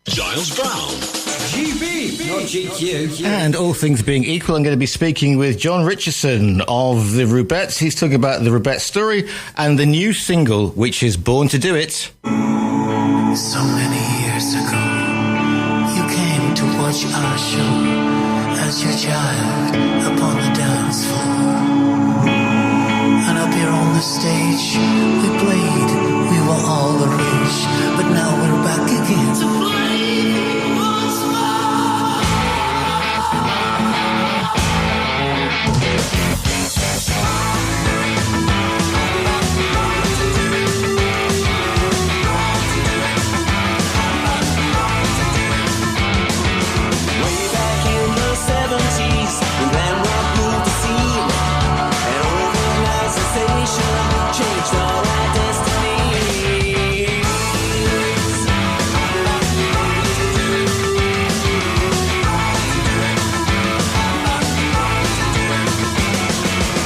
Giles Brown. GB, not GQ. And all things being equal, I'm going to be speaking with John Richardson of the Rubettes. He's talking about the Rubettes story and the new single, which is Born to Do It. So many years ago, you came to watch our show as you jived upon the dance floor. And up here on the stage, we played, we were all the rage, but now we're back again to play once more. Way back in the 70s, when landmark moved the scene, and organized sensation changed all our destinies.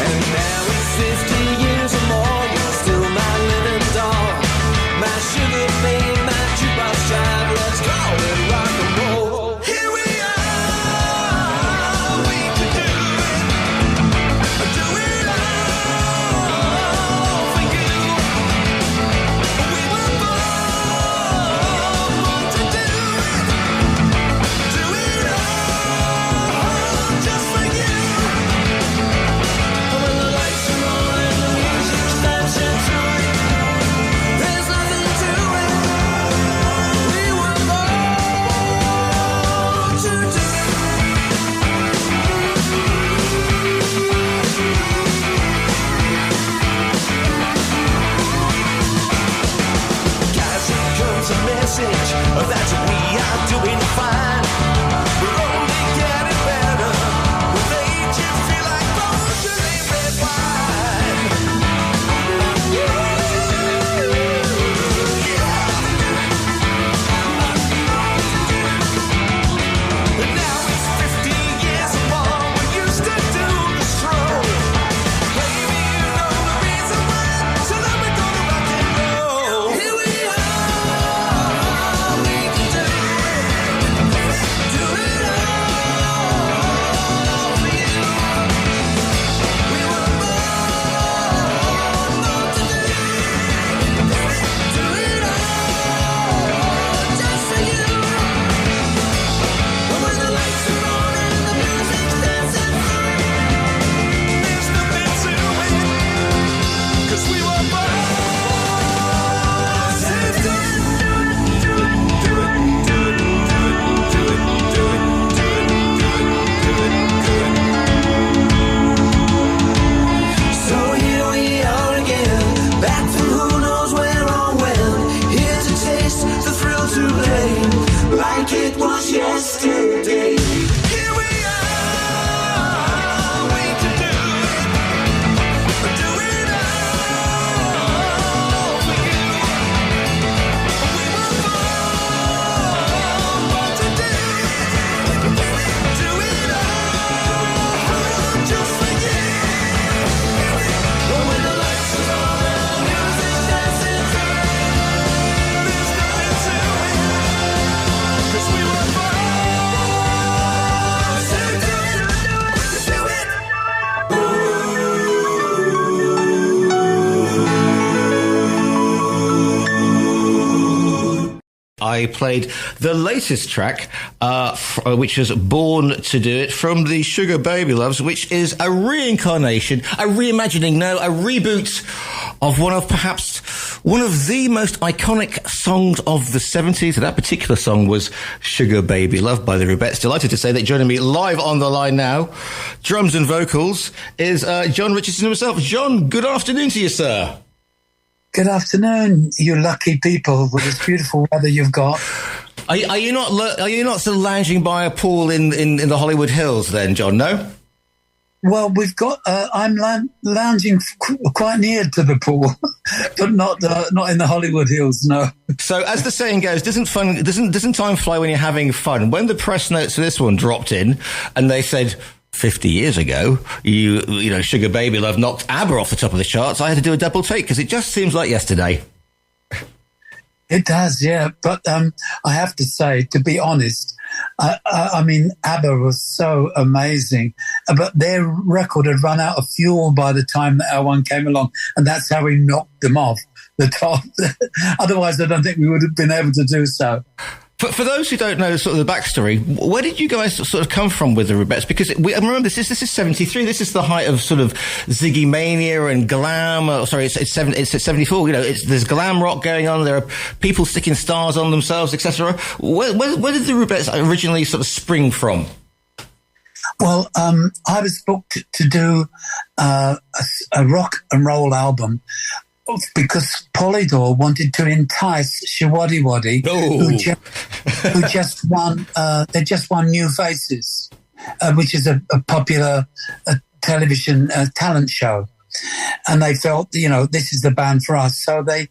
And now it's 50 years or more, you're still my living doll, my sugar babe, my jukebox jive. Let's call it rock and roll. Here we are, we can do it all for you. We were born to do it all just for you. When the lights are on and the music starts to tune, there's nothing to it. We were born to do it. Guys, here comes a message that we are doing fine. We're only getting better. With age, you feel like Beaujolais red wine. And now it's 50 years or more. We used to do the stroll. Baby, you know the reason why. So let me go to rock and roll. Here we are, we can do it all for you. We were born to do it all just for you. But when the lights are on and the music's dancing through, there's nothing to it, 'cause we were born to do it. So here we are again, back from who knows where or when, here to taste the thrill to play like it was yesterday. Here we are, we can do it all for you. We were born to do it all just for you. But when the lights are on and the music's dancing through, there's nothing to it, 'cause we were born to do it. I played the latest track, which was Born to Do It, from the Sugar Baby Loves, which is a reincarnation, a reimagining, no, a reboot of one of the most iconic songs of the 70s. That particular song was Sugar Baby Love by the Rubettes. Delighted to say that joining me live on the line now, drums and vocals, is John Richardson himself. John, good afternoon to you, sir. Good afternoon, you lucky people, with this beautiful weather you've got. Are you not sort of lounging by a pool in the Hollywood Hills then, John? No. Well, we've got. I'm lounging quite near to the pool, but not in the Hollywood Hills. No. So, as the saying goes, doesn't time fly when you're having fun? When the press notes for this one dropped in, and they said 50 years ago, you know, Sugar Baby Love knocked ABBA off the top of the charts, I had to do a double take because it just seems like yesterday. It does, yeah. But I have to say, to be honest, I mean, ABBA was so amazing, but their record had run out of fuel by the time that our one came along, and that's how we knocked them off the top. Otherwise, I don't think we would have been able to do so. For those who don't know sort of the backstory, where did you guys sort of come from with the Rubettes? Because I remember this is 73. This is the height of sort of Ziggy Mania and glam. It's 74. You know, there's glam rock going on. There are people sticking stars on themselves, etc. Where did the Rubettes originally sort of spring from? Well, I was booked to do a rock and roll album, because Polydor wanted to entice Shiwaddy Waddy, who just won. They just won New Faces, which is a popular television talent show, and they felt, you know, this is the band for us. So they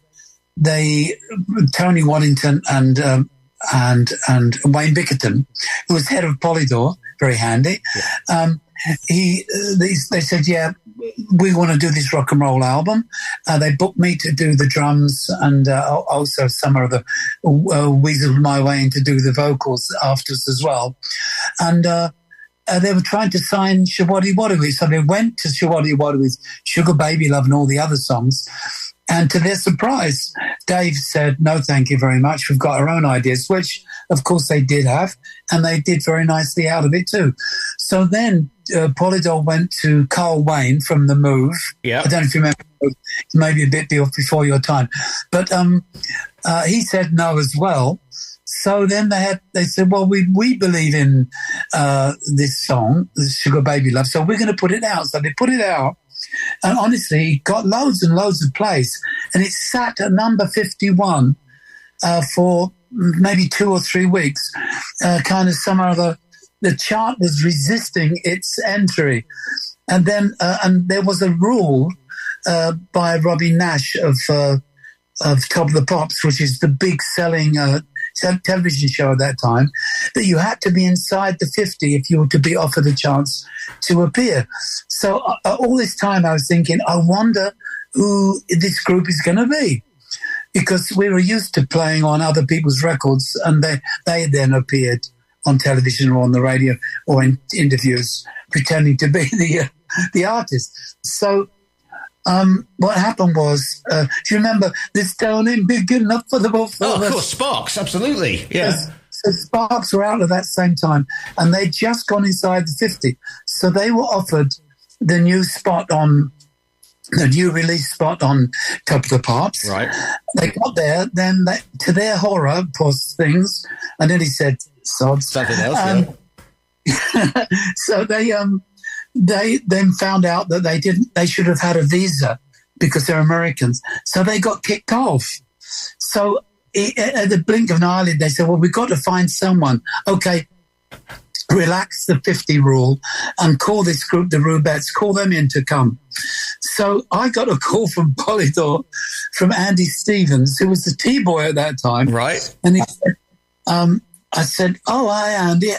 Tony Waddington and Wayne Bickerton, who was head of Polydor, very handy. Yeah. They said, yeah, we want to do this rock and roll album. They booked me to do the drums and also some of the weaseled my way in to do the vocals afterwards as well. And they were trying to sign Shiwaddy Waddy, so they went to Shiwaddy Waddy with Sugar Baby Love and all the other songs. And to their surprise, Dave said, no, thank you very much. We've got our own ideas, which, of course, they did have, and they did very nicely out of it too. So then Polydor went to Carl Wayne from The Move. Yep. I don't know if you remember, maybe a bit before your time. But he said no as well. So then they said, well, we believe in this song, Sugar Baby Love, so we're going to put it out. So they put it out. And honestly, it got loads and loads of plays. And it sat at number 51 for maybe 2 or 3 weeks. Kind of somehow the chart was resisting its entry. And then and there was a rule by Robbie Nash of Top of the Pops, which is the big selling television show at that time, that you had to be inside the 50 if you were to be offered a chance to appear. So all this time I was thinking, I wonder who this group is going to be, because we were used to playing on other people's records, and they then appeared on television or on the radio or in interviews pretending to be the artist. So what happened was, do you remember this town ain't big enough for the both of us? Of course, Sparks, absolutely. Yeah. So Sparks were out at that same time, and they'd just gone inside the 50. So they were offered the new release spot on Top of the Pops. Right. They got there, then to their horror, poor things, and then he said, sods. Something else, yeah. So they then found out that they should have had a visa because they're Americans. So they got kicked off. So at the blink of an eyelid, they said, well, we've got to find someone. Okay, relax the 50 rule and call this group the Rubettes, call them in to come. So I got a call from Polydor, from Andy Stevens, who was the T-boy at that time. Right. And he said, I said, oh, hi, Andy.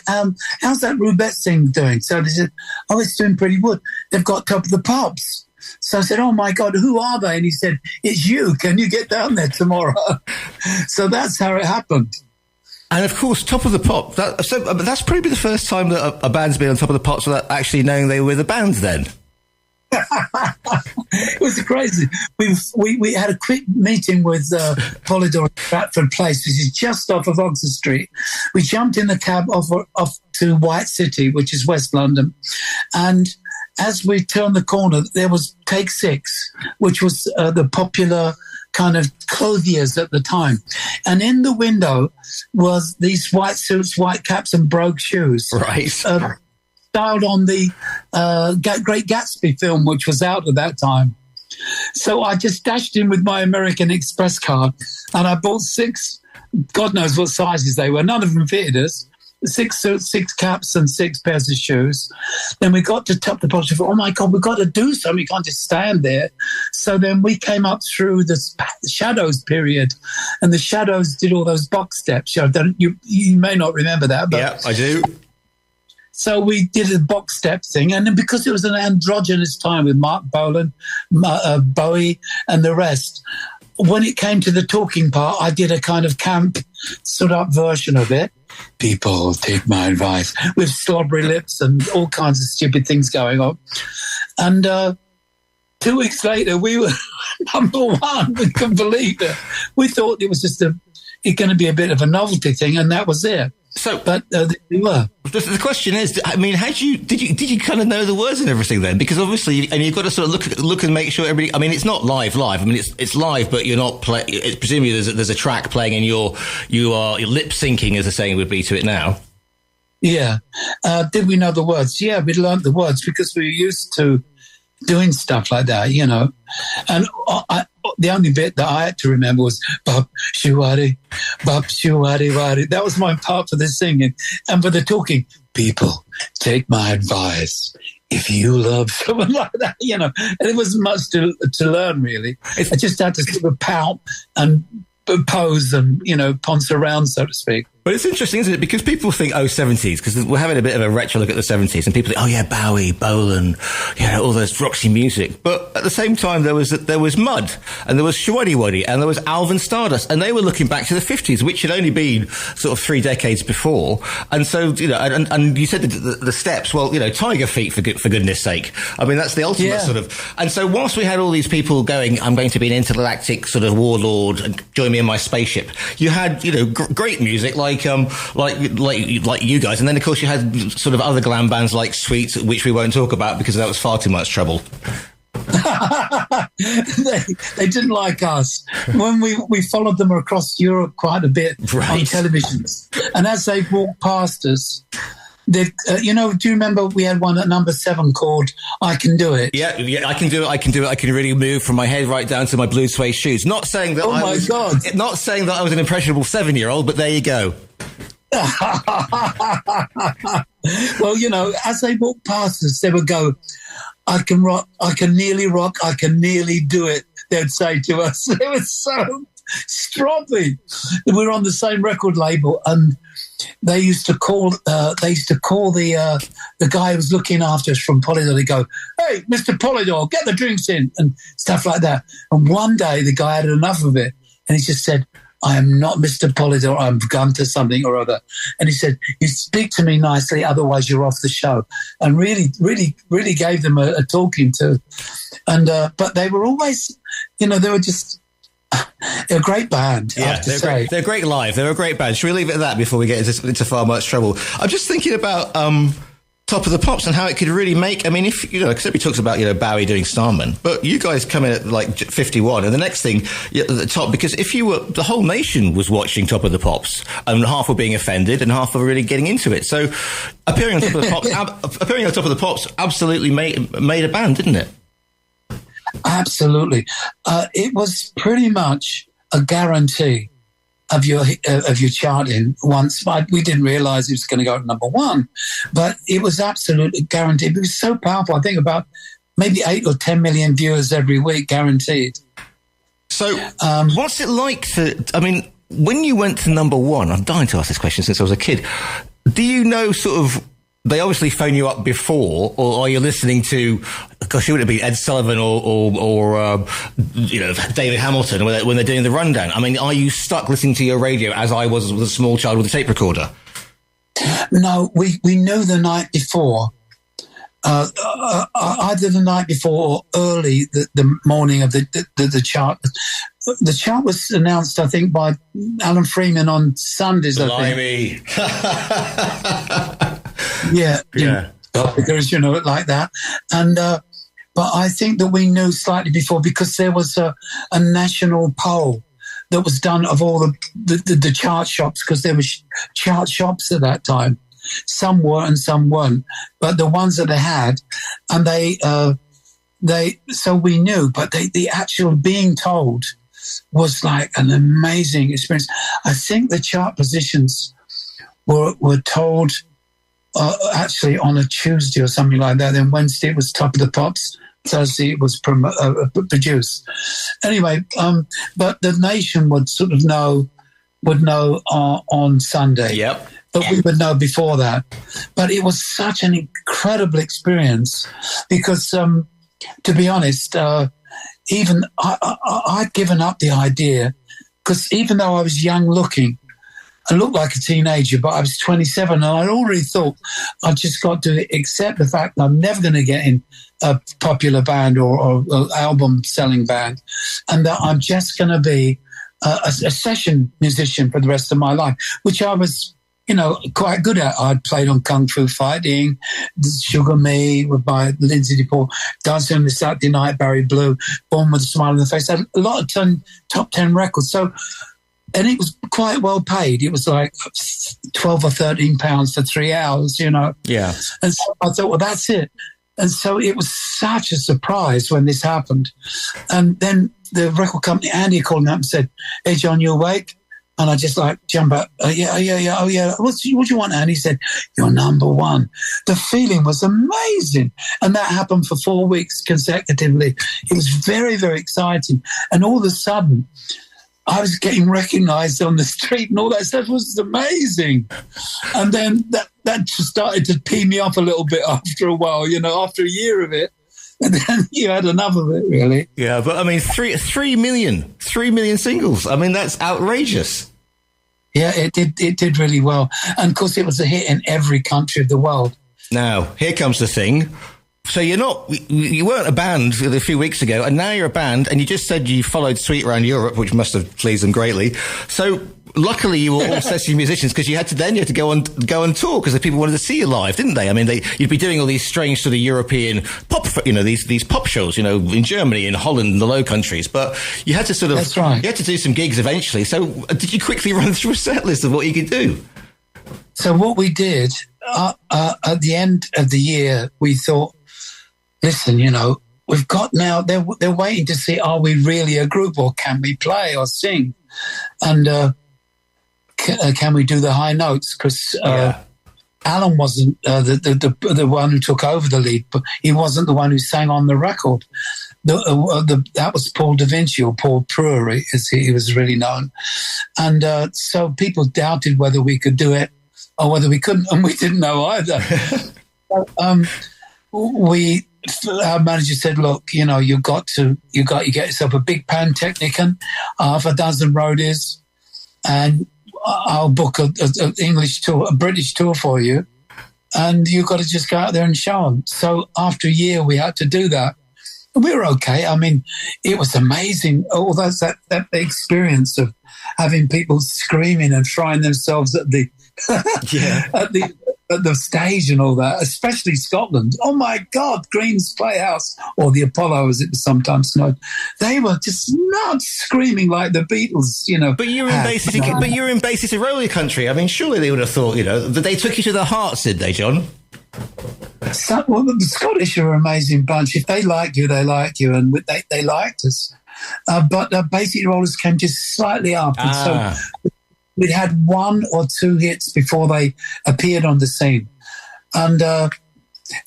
How's that Rubettes thing doing? So they said, oh, it's doing pretty good. They've got Top of the Pops. So I said, oh, my God, who are they? And he said, it's you. Can you get down there tomorrow? So that's how it happened. And, of course, Top of the Pop, that's probably the first time that a band's been on Top of the Pops without actually knowing they were the band then. It was crazy. We had a quick meeting with Polydor at Stratford Place, which is just off of Oxford Street. We jumped in the cab off to White City, which is West London, and as we turned the corner, there was Take 6, which was the popular kind of clothiers at the time, and in the window was these white suits, white caps, and brogue shoes. Right. Styled on the Great Gatsby film, which was out at that time. So I just dashed in with my American Express card, and I bought 6, God knows what sizes they were. None of them fitted us. 6 suits, 6 caps, and 6 pairs of shoes. Then we got to Top of the Pops. We thought, oh, my God, we've got to do something. We can't just stand there. So then we came up through the Shadows period, and the Shadows did all those box steps. You may not remember that. But yeah, I do. So we did a box step thing, and then because it was an androgynous time with Mark Bolan, Bowie, and the rest, when it came to the talking part, I did a kind of camp, stood-up version of it. People, take my advice, with slobbery lips and all kinds of stupid things going on. And 2 weeks later, we were number one. We couldn't believe it. We thought it was just going to be a bit of a novelty thing, and that was it. So, but we were. The question is, I mean, did you kind of know the words and everything then? Because obviously, and you've got to sort of look and make sure everybody. I mean, it's not live. I mean, it's live, but you're not presumably there's a track playing, and you're lip syncing, as the saying would be, to it now. Yeah. Did we know the words? Yeah, we learned the words because we were used to doing stuff like that, you know. And the only bit that I had to remember was Bop Shuwari, Wari. That was my part for the singing. And for the talking, people, take my advice. If you love someone like that, you know. And it wasn't much to learn, really. I just had to sort of pout and pose and, you know, ponce around, so to speak. But it's interesting, isn't it? Because people think, 70s, because we're having a bit of a retro look at the 70s, and people think, oh yeah, Bowie, Bolan, you know, all those Roxy music. But at the same time, there was Mud, and there was Shwaddy Waddy, and there was Alvin Stardust, and they were looking back to the 50s, which had only been sort of 3 decades before. And so, you know, and you said the Steps, well, you know, Tiger Feet, for goodness sake. I mean, that's the ultimate sort of. And so whilst we had all these people going, I'm going to be an intergalactic sort of warlord, and join me in my spaceship, you had, you know, great music like you guys, and then of course you had sort of other glam bands like Sweet, which we won't talk about because that was far too much trouble. they didn't like us when we followed them across Europe quite a bit on television, and as they walked past us, you know, do you remember we had one at number 7 called I Can Do It? Yeah, I can do it. I can do it. I can really move from my head right down to my blue suede shoes. Not saying that not saying that I was an impressionable 7-year-old, but there you go. Well, you know, as they walked past us, they would go, I can rock, I can nearly rock, I can nearly do it, they'd say to us. It was so stroppy. We were on the same record label, and they used to call the guy who was looking after us from Polydor. They go, hey, Mr. Polydor, get the drinks in, and stuff like that. And one day the guy had enough of it, and he just said, I am not Mr. Polydor, I'm gone to something or other. And he said, you speak to me nicely, otherwise you're off the show. And really, really, really gave them a talking to. And but they were always, you know, they were just... They're a great band, I have to say. They're great live. They're a great band. Should we leave it at that before we get into far much trouble? I'm just thinking about Top of the Pops and how it could really make... I mean, if, you know, because everybody talks about, you know, Bowie doing Starman, but you guys come in at like 51, and the next thing at the top, because if you were... The whole nation was watching Top of the Pops, and half were being offended, and half were really getting into it. So appearing on Top of the Pops, absolutely made a band, didn't it? Absolutely. It was pretty much a guarantee of your charting once. We didn't realise it was going to go to number 1, but it was absolutely guaranteed. It was so powerful. I think about maybe 8 or 10 million viewers every week, guaranteed. So what's it like I mean, when you went to number 1, I'm dying to ask this question since I was a kid, do you know sort of... They obviously phone you up before, or are you listening to, gosh, it would be Ed Sullivan or you know, David Hamilton when they're doing the rundown? I mean, are you stuck listening to your radio as I was with a small child with a tape recorder? No, we knew the night before, either the night before or early the morning of the chart. The chart was announced, I think, by Alan Freeman on Sundays, I think. Yeah. Because, you know, like that. And but I think that we knew slightly before because there was a national poll that was done of all the chart shops, because there were chart shops at that time. Some were and some weren't, but the ones that they had, and so we knew. But the actual being told was like an amazing experience. I think the chart positions were told actually on a Tuesday or something like that. Then Wednesday it was Top of the Pops. Thursday it was produced. Anyway, but the nation would sort of know on Sunday. Yep. But we would know before that. But it was such an incredible experience because, to be honest, even I'd given up the idea, because even though I was young looking, I looked like a teenager, but I was 27, and I'd already thought I just got to accept the fact that I'm never going to get in a popular band or album-selling band, and that I'm just going to be a session musician for the rest of my life, which I was, quite good at. I'd played on Kung Fu Fighting, Sugar Me by Lindsay DePaul, Dancing on the Saturday Night, Barry Blue, Born with a Smile on the Face. I had a lot of top 10 records. So, and it was quite well paid. It was like 12 or 13 pounds for 3 hours, Yeah. And so I thought, well, that's it. And so it was such a surprise when this happened. And then the record company, Andy, called me up and said, "Hey, John, you awake?" And I just jump up. Yeah. Oh, yeah. What do you want? And he said, "You're number one." The feeling was amazing. And that happened for 4 weeks consecutively. It was very, very exciting. And all of a sudden, I was getting recognized on the street and all that stuff. Was amazing. And then that just started to pee me off a little bit after a while, after a year of it. And then you had enough of it, really. Yeah, but I mean, 3 million singles. I mean, that's outrageous. Yeah, it did really well. And of course, it was a hit in every country of the world. Now, here comes the thing. So you weren't a band a few weeks ago, and now you're a band, and you just said you followed Sweet around Europe, which must have pleased them greatly. So luckily you were all session musicians, because you had to go on tour, because the people wanted to see you live, didn't they? I mean, you'd be doing all these strange sort of European pop, these pop shows, in Germany, in Holland, and the Low Countries. But you had to That's right. You had to do some gigs eventually. So did you quickly run through a set list of what you could do? So what we did at the end of the year, we thought, listen, we've got now, they're waiting to see, are we really a group, or can we play or sing? And can we do the high notes? Because Alan wasn't the one who took over the lead, but he wasn't the one who sang on the record. That was Paul Da Vinci, or Paul Pruery, as he was really known. And so people doubted whether we could do it or whether we couldn't, and we didn't know either. Our manager said, "Look, you got to get yourself a big Pantechnicon, half a dozen roadies, and I'll book an English tour, a British tour for you, and you've got to just go out there and show them." So after a year, we had to do that. And we were okay. I mean, it was amazing. All that experience of having people screaming and throwing themselves at the at the stage and all that, especially Scotland. Oh my God, Green's Playhouse, or the Apollo as it was sometimes known. They were just not screaming like the Beatles, But you're in basically roller country. I mean, surely they would have thought, that they took you to the hearts, did they, John? Well, the Scottish are an amazing bunch. If they like you, they like you, and they liked us. But Basic Rollers came just slightly up, and so we'd had 1 or 2 hits before they appeared on the scene. And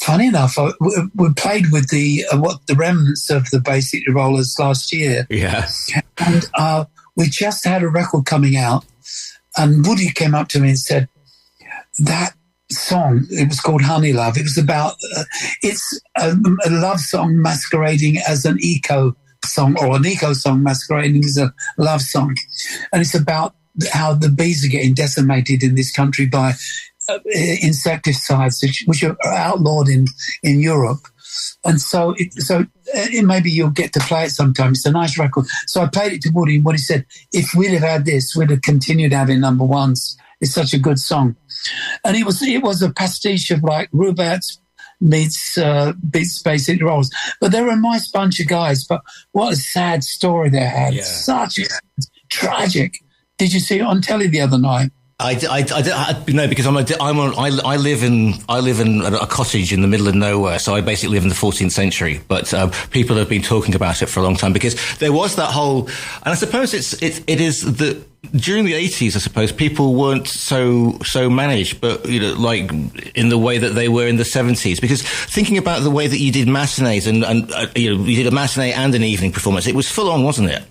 funny enough, we played with the remnants of the Basic Rollers last year. Yeah. And we just had a record coming out, and Woody came up to me and said, that song, it was called Honey Love. It was about, it's a love song masquerading as an eco song, or an eco song masquerading as a love song. And it's about how the bees are getting decimated in this country by insecticides, which are outlawed in Europe. And so maybe you'll get to play it sometime. It's a nice record. So I played it to Woody, and Woody said, if we'd have had this, we'd have continued having number ones. It's such a good song. And it was a pastiche of like Rubettes meets Basic Rollers. But they were a nice bunch of guys. But what a sad story they had. Yeah. Such tragic. Did you see it on telly the other night? I no, because I live in a cottage in the middle of nowhere, so I basically live in the 14th century. But people have been talking about it for a long time, because there was that whole, and I suppose it is that during the 80s, I suppose people weren't so managed, but like in the way that they were in the 70s. Because thinking about the way that you did matinees and you did a matinee and an evening performance, it was full on, wasn't it?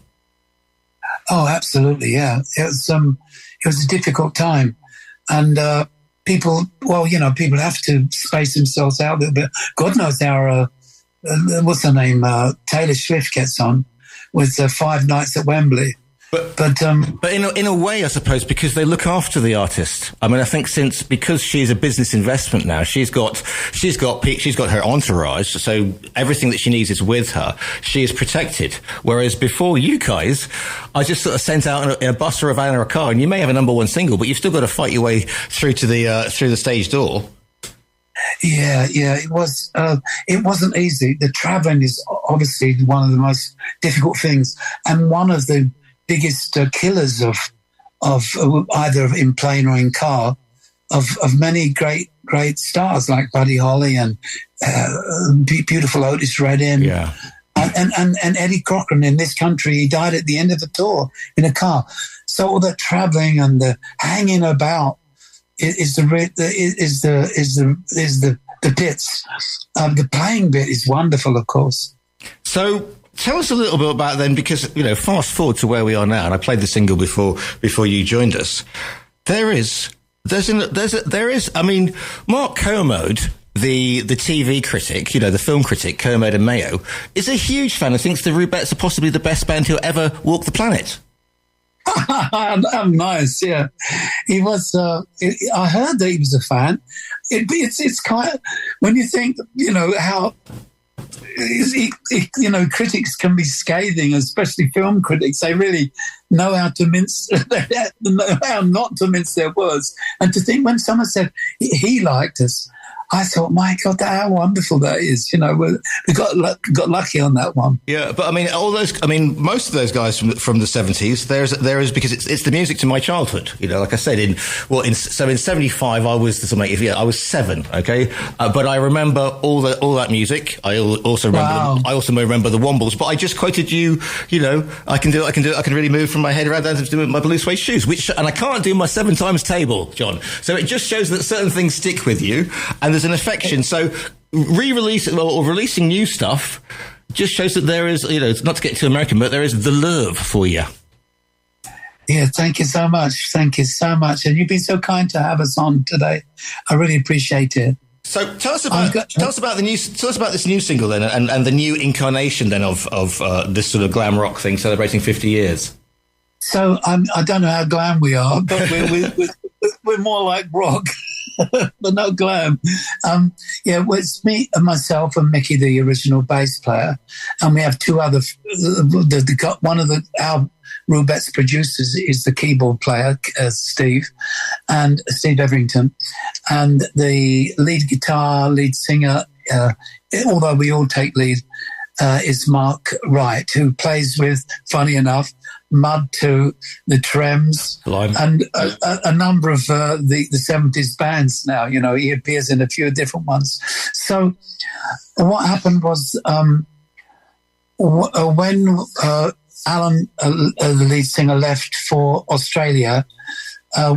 Oh, absolutely, yeah. It was a difficult time, and people have to space themselves out a little bit. God knows our what's her name? Taylor Swift gets on with 5 nights at Wembley. But in a way, I suppose, because they look after the artist. I mean, I think because she's a business investment now, she's got her entourage, so everything that she needs is with her. She is protected. Whereas before, you guys are just sort of sent out in a bus or a van or a car, and you may have a number one single, but you've still got to fight your way through to the stage door. Yeah, it was. It wasn't easy. The traveling is obviously one of the most difficult things, and one of the biggest killers of either in plane or in car of many great stars like Buddy Holly and beautiful Otis Redding, and Eddie Cochran in this country. He died at the end of the tour in a car. So all the traveling and the hanging about is the bits. The playing bit is wonderful, of course. So tell us a little bit about then, because, fast forward to where we are now, and I played the single before you joined us. There is, I mean, Mark Kermode, the TV critic, the film critic, Kermode and Mayo, is a huge fan and thinks the Rubettes are possibly the best band who ever walked the planet. Nice, yeah. He was. I heard that he was a fan. It's kind of, when you think, how. Critics can be scathing, especially film critics. They really know how to know how not to mince their words. And to think when someone said he liked us, I thought, my God, how wonderful that is. We got lucky on that one. Yeah, but I mean, most of those guys from the 70s, there is because it's the music to my childhood. Like I said, in 75, I was 7. Okay, but I remember all that music. I also remember the Wombles. But I just quoted you. I can do it. I can really move from my head around down to my blue suede shoes. And I can't do my 7 times table, John. So it just shows that certain things stick with you, and there's an affection. So releasing new stuff just shows that there is, not to get too American, but there is the love for you. Yeah, thank you so much. Thank you so much. And you've been so kind to have us on today. I really appreciate it. So tell us about this new single then, and the new incarnation then of this sort of glam rock thing celebrating 50 years. So I don't know how glam we are, but we're more like rock. But no glam. It's me and myself and Mickey, the original bass player, and we have 2 other. One of our Rubettes producers is the keyboard player, Steve Everington, and the lead singer, although we all take lead, is Mark Wright, who plays with, funny enough, Mud 2, the Trems, and a number of the 70s bands now. He appears in a few different ones. So what happened was when Alan, the lead singer, left for Australia,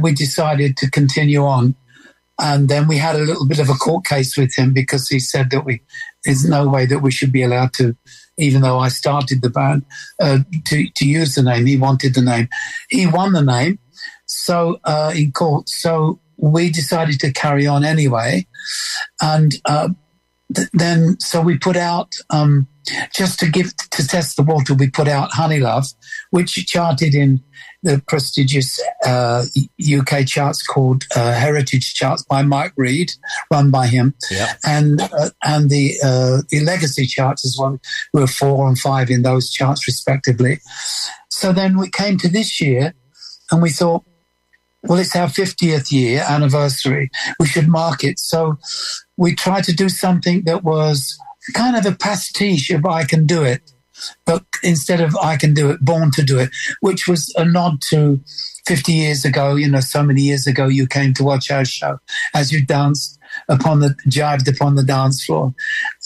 we decided to continue on. And then we had a little bit of a court case with him because he said that there's no way that we should be allowed to, even though I started the band, to use the name. He wanted the name. He won the name in court. So we decided to carry on anyway. And then we put out, just to test the water, we put out Honey Love, which charted in the prestigious UK charts called Heritage Charts by Mike Reed, run by him, and the Legacy charts as well. We were 4 and 5 in those charts respectively. So then we came to this year, and we thought, well, it's our 50th year anniversary. We should mark it. So we tried to do something that was kind of a pastiche of I Can Do It, but instead of I Can Do It, Born to Do It, which was a nod to 50 years ago, so many years ago, you came to watch our show as you jived upon the dance floor.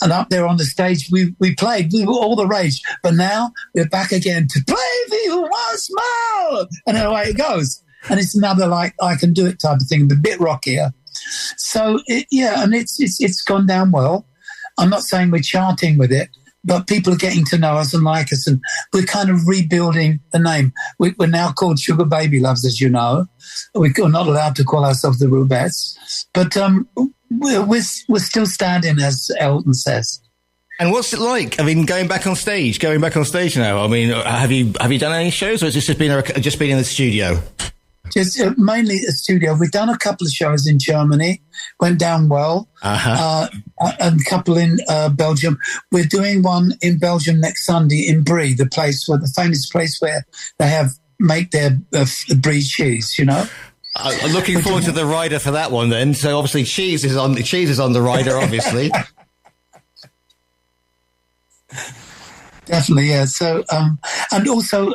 And up there on the stage, we played, we were all the rage. But now we're back again to play for you once more. And away it goes. And it's another like I Can Do It type of thing, but a bit rockier. So, it's gone down well. I'm not saying we're charting with it, but people are getting to know us and like us, and we're kind of rebuilding the name. We're now called Sugar Baby Loves, as you know. We're not allowed to call ourselves the Rubettes, but we're still standing, as Elton says. And what's it like? I mean, going back on stage now. I mean, have you done any shows, or has this just been in the studio? Just mainly a studio. We've done a couple of shows in Germany, went down well, and a couple in Belgium. We're doing one in Belgium next Sunday in Brie, the famous place where they make their Brie cheese. You know. I'm looking forward to the rider for that one then. So obviously cheese is on the rider, obviously. Definitely, yeah. So, and also,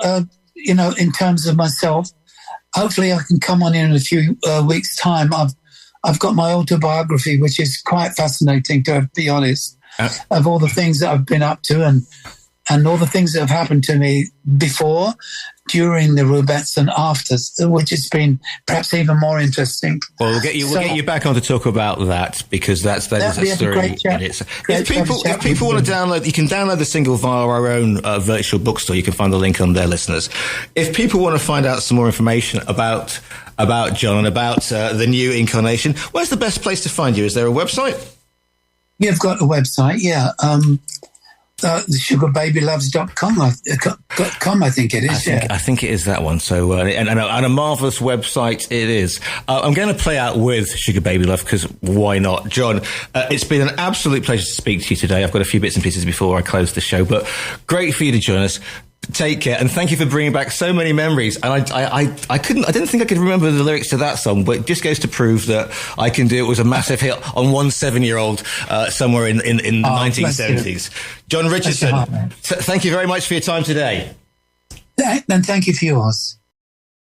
in terms of myself, hopefully I can come on in a few weeks' time. I've got my autobiography, which is quite fascinating, to be honest, of all the things that I've been up to and all the things that have happened to me before, during the Rubettes and after, which has been perhaps even more interesting. Well, we'll get you back on to talk about that, because that is a story in it. If people want to download, you can download the single via our own virtual bookstore. You can find the link on there, listeners. If people want to find out some more information about John and about the new incarnation, where's the best place to find you? Is there a website? You've got a website, yeah. Sugarbabyloves.com, I think it is. I think it is that one. So, and a marvellous website it is. I'm going to play out with Sugar Baby Love, because why not? John, it's been an absolute pleasure to speak to you today. I've got a few bits and pieces before I close the show, but great for you to join us. Take care, and thank you for bringing back so many memories. And I didn't think I could remember the lyrics to that song, but it just goes to prove that I can do it. It was a massive hit on one 7-year-old somewhere in the 1970s. John Richardson, thank you very much for your time today. And thank you for yours.